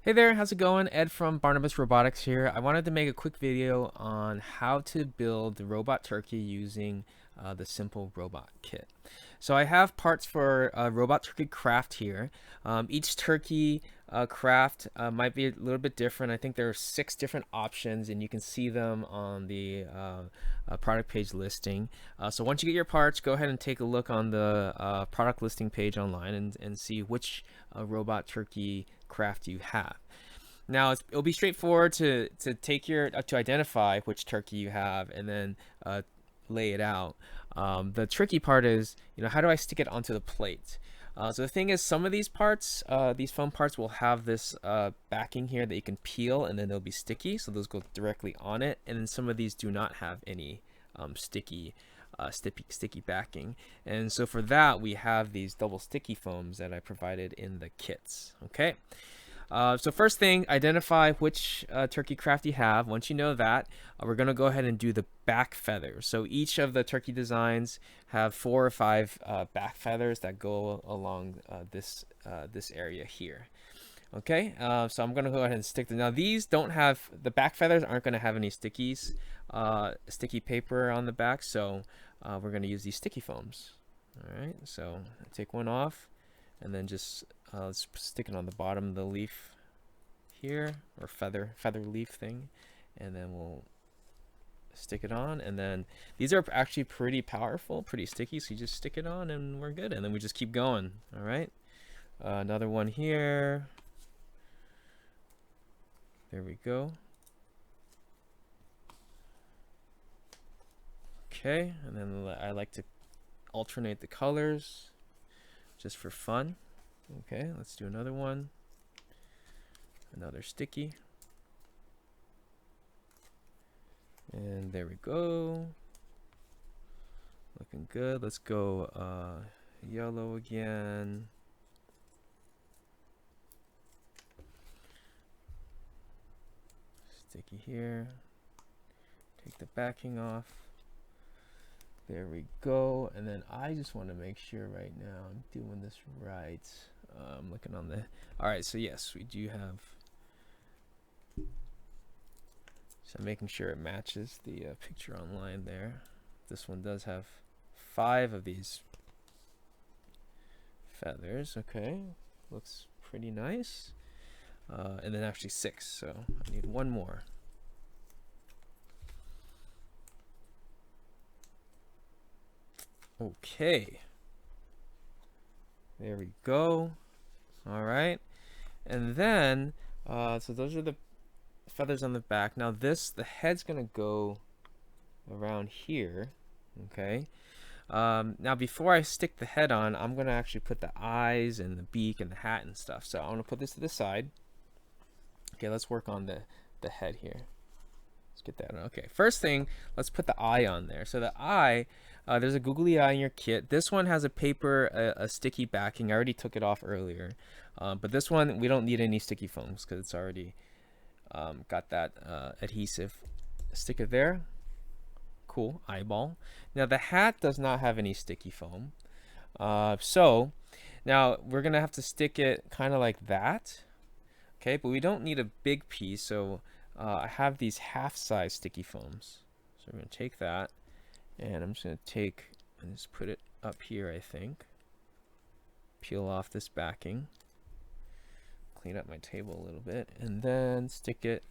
Hey there, how's it going? Ed from Barnabas Robotics here. I wanted to make a quick video on how to build the robot turkey using the simple robot kit. So I have parts for robot turkey craft here. Each turkey craft might be a little bit different. I think there are 6 different options and you can see them on the product page listing. So once you get your parts, go ahead and take a look on the product listing page online and see which robot turkey craft you have. Now it'll be straightforward to identify which turkey you have and then lay it out. The tricky part is, how do I stick it onto the plate? So the thing is, some of these parts, these foam parts, will have this backing here that you can peel, and then they'll be sticky. So those go directly on it, and then some of these do not have any sticky backing. And so for that, we have these double sticky foams that I provided in the kits. Okay. So first thing, identify which turkey craft you have. Once you know that, we're going to go ahead and do the back feathers. So each of the turkey designs have 4 or 5 back feathers that go along this area here. Okay, so I'm going to go ahead and stick them. Now these don't have, the back feathers aren't going to have any sticky paper on the back, so we're going to use these sticky foams. All right, so take one off and then just let's stick it on the bottom of the leaf here, or feather leaf thing, and then we'll stick it on. And then these are actually pretty powerful, pretty sticky, so you just stick it on and we're good, and then we just keep going. All right, another one here. There we go. Okay, and then I like to alternate the colors just for fun. Okay, let's do another one. Another sticky. And there we go. Looking good. Let's go yellow again. Sticky here. Take the backing off. There we go. And then I just want to make sure right now I'm doing this right. I'm looking on the... Alright, so yes, we do have... So I'm making sure it matches the picture online there. This one does have 5 of these feathers. Okay, looks pretty nice. And then actually 6, so I need one more. Okay, there we go. All right, and then so those are the feathers on the back. Now the head's gonna go around here. Okay, now before I stick the head on, I'm gonna actually put the eyes and the beak and the hat and stuff. So I'm gonna put this to the side. Okay, let's work on the head here. Let's get that on. Okay, first thing, let's put the eye on there. So the eye, there's a googly eye in your kit. This one has a paper, a sticky backing. I already took it off earlier. But this one, we don't need any sticky foams because it's already got that adhesive. Stick it there. Cool, eyeball. Now the hat does not have any sticky foam. So now we're gonna have to stick it kind of like that. Okay, but we don't need a big piece, so I have these half-size sticky foams. So I'm going to take that, and I'm just going to take and just put it up here, I think. Peel off this backing. Clean up my table a little bit, and then stick it.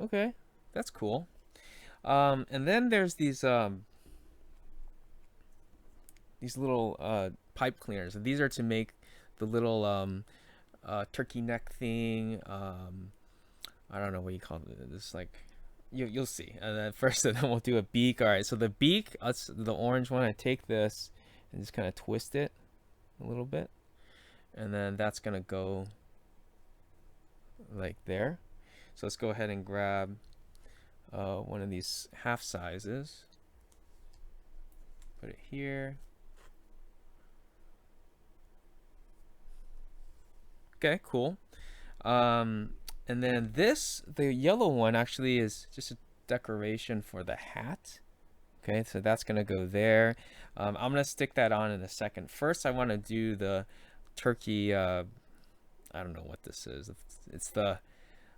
Okay, that's cool. And then there's these little pipe cleaners. And these are to make the little turkey neck thing. I don't know what you call it. It's like you'll see. And then first, then we'll do a beak. All right. So the beak, that's the orange one. I take this and just kind of twist it a little bit, and then that's gonna go like there. So let's go ahead and grab one of these half sizes. Put it here. Okay, cool. And then the yellow one actually is just a decoration for the hat. Okay, so that's gonna go there. I'm gonna stick that on in a second. First, I want to do the turkey I don't know what this is. It's the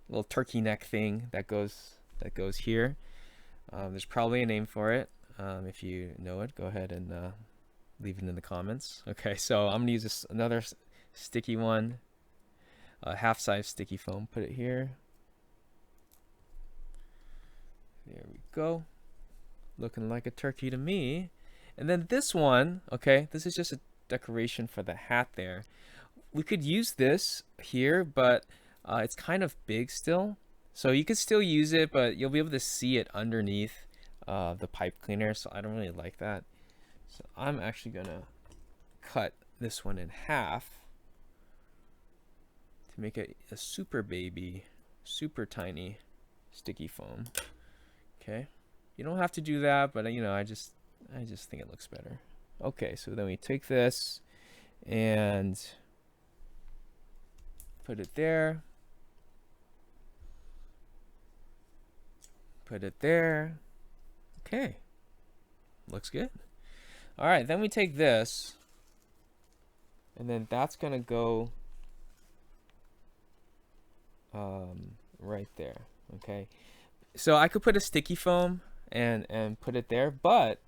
little turkey neck thing that goes here. There's probably a name for it. If you know it, go ahead and leave it in the comments. Okay, so I'm gonna use another sticky one, half-size sticky foam. Put it here. There we go. Looking like a turkey to me. And then this one, okay, this is just a decoration for the hat there. We could use this here, but it's kind of big still. So you could still use it, but you'll be able to see it underneath the pipe cleaner. So I don't really like that. So I'm actually gonna cut this one in half to make it a super baby, super tiny sticky foam. Okay, you don't have to do that, but you know, I just think it looks better. Okay, so then we take this and put it there. Put it there. Okay, looks good. All right, then we take this, and then that's gonna go right there. Okay, so I could put a sticky foam and put it there, but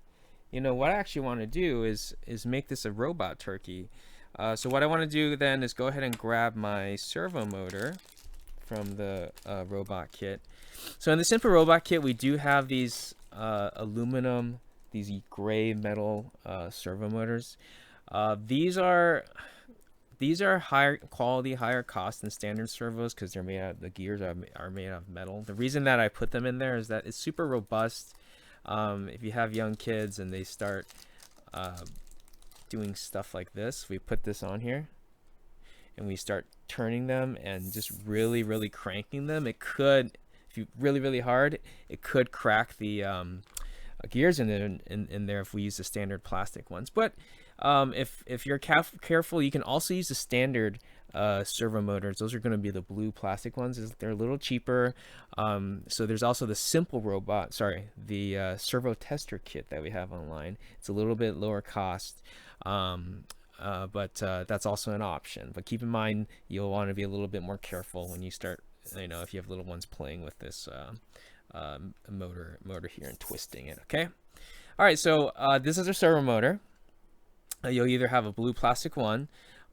you know what I actually want to do is make this a robot turkey. So what I want to do then is go ahead and grab my servo motor from the robot kit. So in the simple robot kit, we do have these aluminum, these gray metal servo motors. These are higher quality, higher cost than standard servos because they're made out. The gears are made out of metal. The reason that I put them in there is that it's super robust. If you have young kids and they start doing stuff like this, we put this on here and we start turning them and just really cranking them. It could, if you really hard, it could crack the gears in there if we use the standard plastic ones. But if you're careful, you can also use the standard servo motors. Those are going to be the blue plastic ones. They're a little cheaper. So there's also the simple robot, the Servo Tester Kit that we have online. It's a little bit lower cost, but that's also an option. But keep in mind, you'll want to be a little bit more careful when you start, you know, if you have little ones playing with this motor here and twisting it. Okay. All right. So this is a servo motor. You'll either have a blue plastic one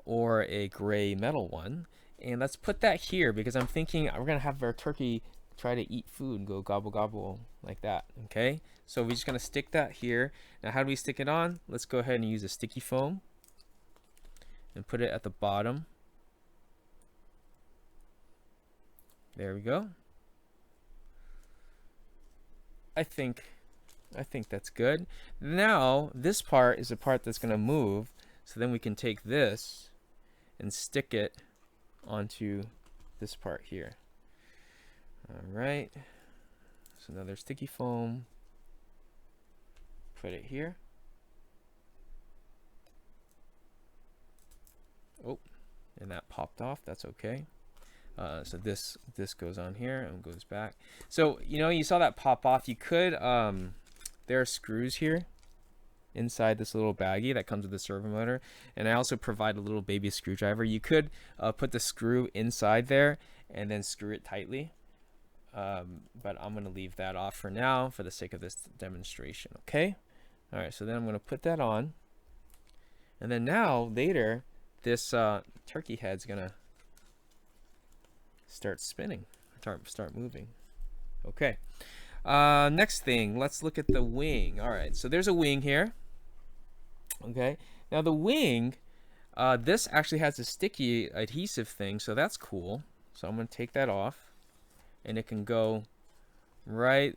or a gray metal one. And let's put that here because I'm thinking we're going to have our turkey try to eat food and go gobble gobble like that. Okay, so we're just going to stick that here. Now how do we stick it on? Let's go ahead and use a sticky foam and put it at the bottom. There we go. I think that's good. Now this part is the part that's going to move, so then we can take this and stick it onto this part here. All right, so another sticky foam, put it here. Oh, and that popped off. That's okay. So this goes on here and goes back. So you know, you saw that pop off. You could there are screws here inside this little baggie that comes with the servo motor, and I also provide a little baby screwdriver. You could put the screw inside there and then screw it tightly, but I'm going to leave that off for now for the sake of this demonstration. Okay, all right, so then I'm going to put that on, and then now later this turkey head's going to start spinning, start moving. Okay, next thing, let's look at the wing. All right, so there's a wing here. Okay, now the wing, this actually has a sticky adhesive thing, so that's cool. So I'm going to take that off, and it can go right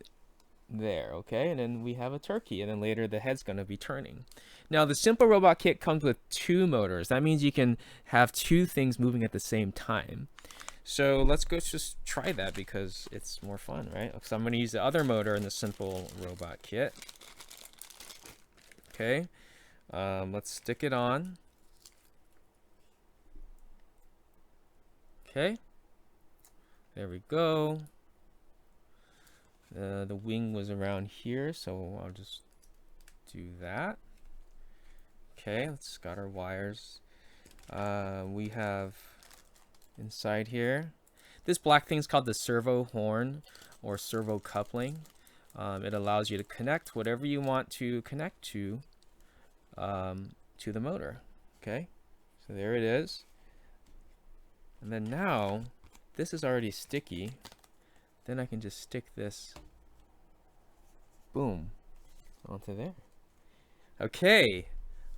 there. Okay, and then we have a turkey, and then later the head's going to be turning. Now the simple robot kit comes with 2 motors. That means you can have 2 things moving at the same time. So let's go just try that because it's more fun, right? So I'm going to use the other motor in the simple robot kit. Okay, let's stick it on. Okay, there we go. The wing was around here, so I'll just do that. Okay, let's got our wires. We have inside here. This black thing is called the servo horn or servo coupling. It allows you to connect whatever you want to connect to the motor. Okay, so there it is. And then now, this is already sticky. Then I can just stick this, boom, onto there. Okay,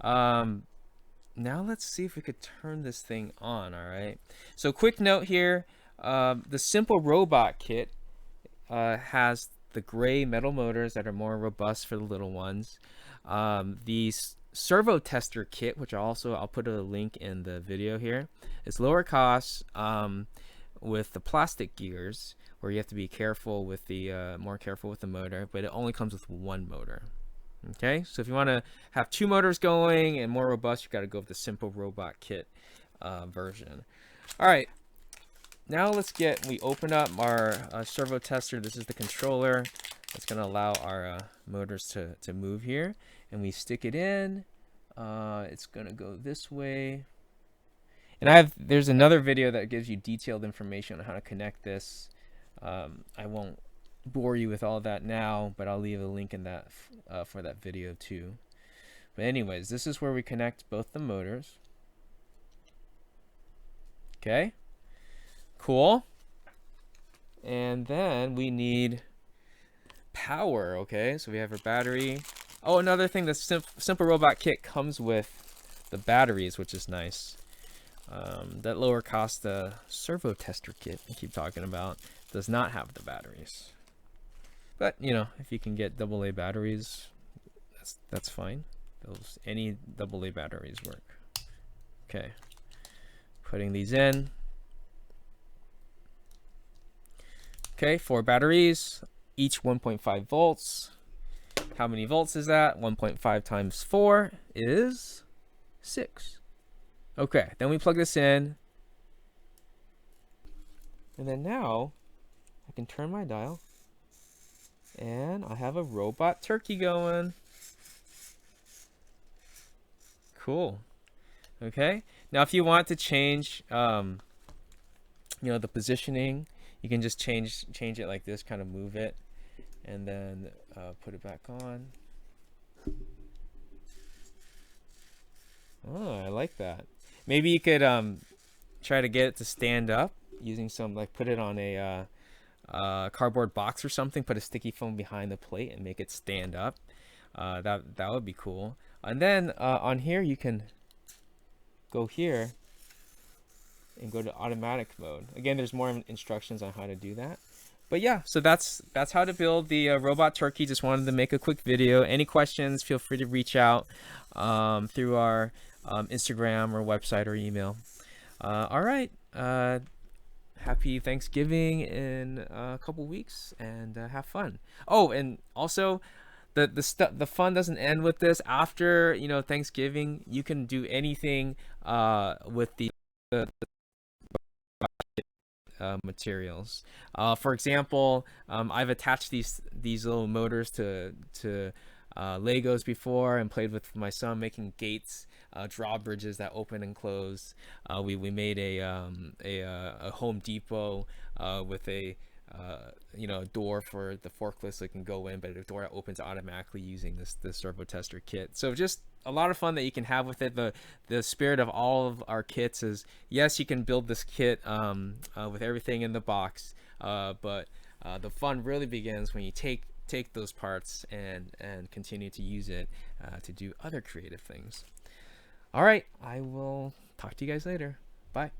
now let's see if we could turn this thing on. All right, so quick note here, the Simple Robot Kit has the gray metal motors that are more robust for the little ones. The Servo Tester Kit, which I'll put a link in the video here, is lower cost with the plastic gears, where you have to be careful with the more careful with the motor, but it only comes with one motor. Okay, so if you want to have two motors going and more robust, you got to go with the Simple Robot Kit version. All right, now we open up our servo tester. This is the controller that's going to allow our motors to move here, and we stick it in. It's going to go this way, and there's another video that gives you detailed information on how to connect this. I won't bore you with all that now, but I'll leave a link in that for that video too. But anyways, this is where we connect both the motors. Okay, cool. And then we need power. Okay, so we have our battery. Oh, another thing, the Simple Robot Kit comes with the batteries, which is nice. That lower cost Servo Tester Kit I keep talking about does not have the batteries. But you know, if you can get AA batteries, that's fine. Any AA batteries work. Okay, putting these in. Okay, 4 batteries, each 1.5 volts. How many volts is that? 1.5 times 4 is 6. Okay, then we plug this in. And then now I can turn my dial. And I have a robot turkey going. Cool. Okay. Now, if you want to change, the positioning, you can just change it like this, kind of move it, and then put it back on. Oh, I like that. Maybe you could try to get it to stand up using put it on a cardboard box or something, put a sticky foam behind the plate and make it stand up. That would be cool. And then on here you can go here and go to automatic mode. Again, there's more instructions on how to do that. But yeah, so that's how to build the robot turkey. Just wanted to make a quick video. Any questions, feel free to reach out through our Instagram or website or email. All right. Happy Thanksgiving in a couple weeks, and have fun. Oh, and also the fun doesn't end with this. After Thanksgiving, you can do anything with the materials. For example, I've attached these little motors to Legos before and played with my son making gates, drawbridges that open and close. We made a Home Depot with a door for the forklift so it can go in, but a door that opens automatically using this Servo Tester Kit. So just a lot of fun that you can have with it. The spirit of all of our kits is, yes, you can build this kit with everything in the box, but the fun really begins when you take those parts and continue to use it to do other creative things. All right, I will talk to you guys later. Bye.